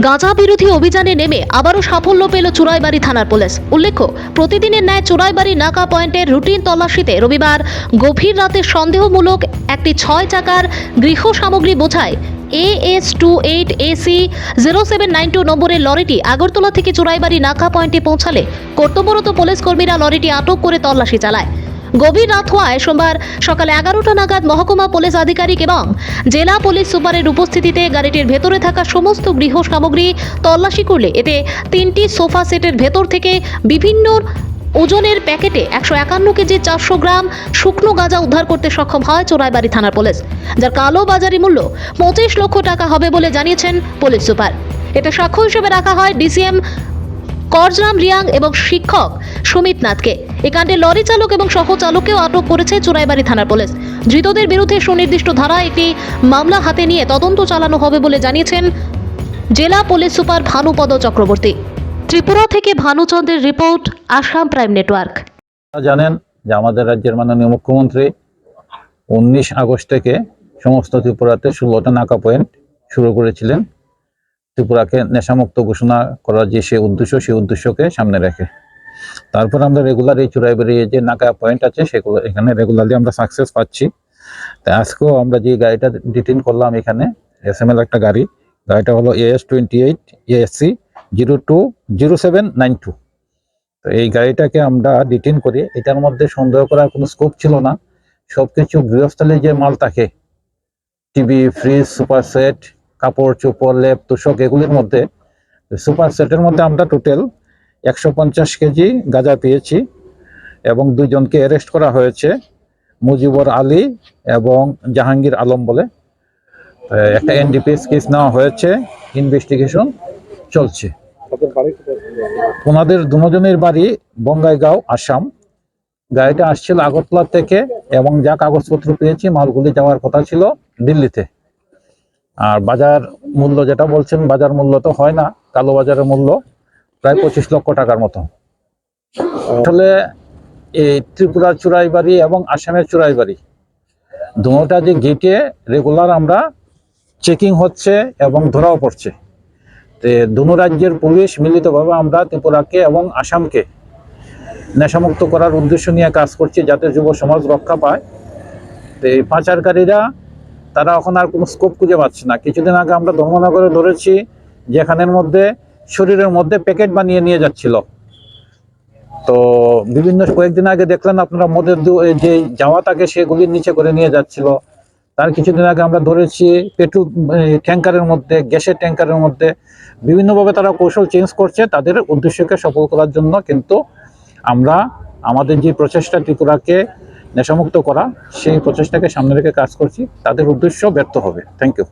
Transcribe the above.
গাঁজা বিরোধী অভিযানে নেমে আবারও সাফল্য পেল চুরাইবাড়ি থানার পুলিশ। উল্লেখ্য, প্রতিদিনের ন্যায় চুরাইবাড়ি নাকা পয়েন্টের রুটিন তল্লাশিতে রবিবার গভীর রাতে সন্দেহমূলক একটি 6 চাকার গৃহ সামগ্রী বোঝায় AS28AC 0792 নম্বরের লরিটি আগরতলা থেকে চুরাইবাড়ি নাকা পয়েন্টে পৌঁছালে কর্তব্যরত পুলিশ কর্মীরা লরিটি আটক করে তল্লাশি চালায়। গভীর রাত হওয়ায় সোমবার সকাল 11টা নাগাদ মহকুমা পুলিশ আধিকারিক এবং জেলা পুলিশ সুপারের উপস্থিতিতে গাড়িটির ভেতরে থাকা সমস্ত গৃহ সামগ্রী তল্লাশি করলে এতে 3টি সোফা সেটের ভেতর থেকে বিভিন্ন ওজনের প্যাকেটে 151 কেজি 400 গ্রাম শুকনো গাঁজা উদ্ধার করতে সক্ষম হয় চোরাইবাড়ি থানার পুলিশ, যার কালো বাজারি মূল্য 25 লক্ষ টাকা হবে বলে জানিয়েছেন পুলিশ সুপার। এতে সাক্ষ্য হিসেবে রাখা হয় ডিসিএম করজরাম রিয়াং এবং শিক্ষক সুমিত নাথকে। এ কাণ্ডে লরি চালক এবং সহচালককেও আটক করেছে চোরাইবাড়ি থানার পুলিশ। ধৃতদের বিরুদ্ধে সুনির্দিষ্ট ধারায় একটি মামলা হাতে নিয়ে তদন্ত চালানো হবে বলে জানিয়েছেন জেলা পুলিশ সুপার ভানুপদ চক্রবর্তী। ত্রিপুরা থেকে ভানুচন্দ্রের রিপোর্ট, আসাম প্রাইম নেটওয়ার্ক। জানেন যে আমাদের রাজ্যের মাননীয় মুখ্যমন্ত্রী 19 আগস্ট থেকে সমস্ত ত্রিপুরাতে 16টা নাকা পয়েন্ট শুরু করেছিলেন ত্রিপুরাকে নেশামুক্ত ঘোষণা করার যে সেই উদ্দেশ্যকে সামনে রেখে। তারপর আমরা রেগুলার এই চুরাইবাড়ি যে নাকা পয়েন্ট আছে সেগুলো এখানে রেগুলারলি আমরা সাকসেস পাচ্ছি। তাই আজকেও আমরা যে গাড়িটা ডিটেইন করলাম এখানে SML একটা গাড়িটা হলো AS28AC 0792। তো এই গাড়িটাকে আমরা ডিটেইন করি। এটার মধ্যে সন্দেহ করার কোনো স্কোপ ছিল না। সবকিছু গৃহস্থলে যে মাল থাকে, টিভি, ফ্রিজ, সুপার সেট, কাপড় চোপড়, লেপ, তোষক, এগুলির মধ্যে সুপার সেটের মধ্যে আমরা টোটাল 150 কেজি গাঁজা পেয়েছি এবং 2 জনকে অ্যারেস্ট করা হয়েছে, মুজিবর আলী এবং জাহাঙ্গীর আলম বলে। একটা NDPS কেস নেওয়া হয়েছে, ইনভেস্টিগেশন চলছে। ওনাদের দুজনের বাড়ি বঙ্গাইগাঁও, আসাম। গাড়িটা আসছিল আগরতলা থেকে এবং যা কাগজপত্র পেয়েছি মালগুলি যাওয়ার কথা ছিল দিল্লিতে। আর বাজার মূল্য যেটা বলছেন, বাজার মূল্য তো হয় না, কালো বাজারের মূল্য প্রায় 25 লক্ষ টাকার মতো। আসলে এই ত্রিপুরার চুরাইবাড়ি এবং আসামের চুরাইবাড়ি দুটোটা যে গেটে রেগুলার আমরা চেকিং হচ্ছে এবং ধরাও পড়ছে। দুনো রাজ্যের পুলিশ মিলিতভাবে আমরা ত্রিপুরাকে এবং আসামকে নেশামুক্ত করার উদ্দেশ্য নিয়ে কাজ করছি, যাতে যুব সমাজ রক্ষা পায়। তো এই পাচারকারীরা তারা এখন আর কোনো স্কোপ খুঁজে পাচ্ছে না। কিছুদিন আগে আমরা ধর্মনগরে ধরেছি, যেখানের মধ্যে শরীরের মধ্যে প্যাকেট বানিয়ে নিয়ে যাচ্ছিল। তো কয়েকদিন আগে দেখলেন আপনারা মদের যে জাওয়া থাকে সেগুলির নিচে করে নিয়ে যাচ্ছিল। তার কিছুদিন আগে আমরা ধরেছি পেট্রোল ট্যাঙ্কারের মধ্যে, গ্যাসের ট্যাঙ্কারের মধ্যে। বিভিন্নভাবে তারা কৌশল চেঞ্জ করছে তাদের উদ্দেশ্যকে সফল করার জন্য। কিন্তু আমরা আমাদের যে প্রচেষ্টা ত্রিপুরাকে নেশামুক্ত করা, সেই প্রচেষ্টাকে সামনে রেখে কাজ করছি। তাদের উদ্দেশ্য ব্যর্থ হবে। Thank you.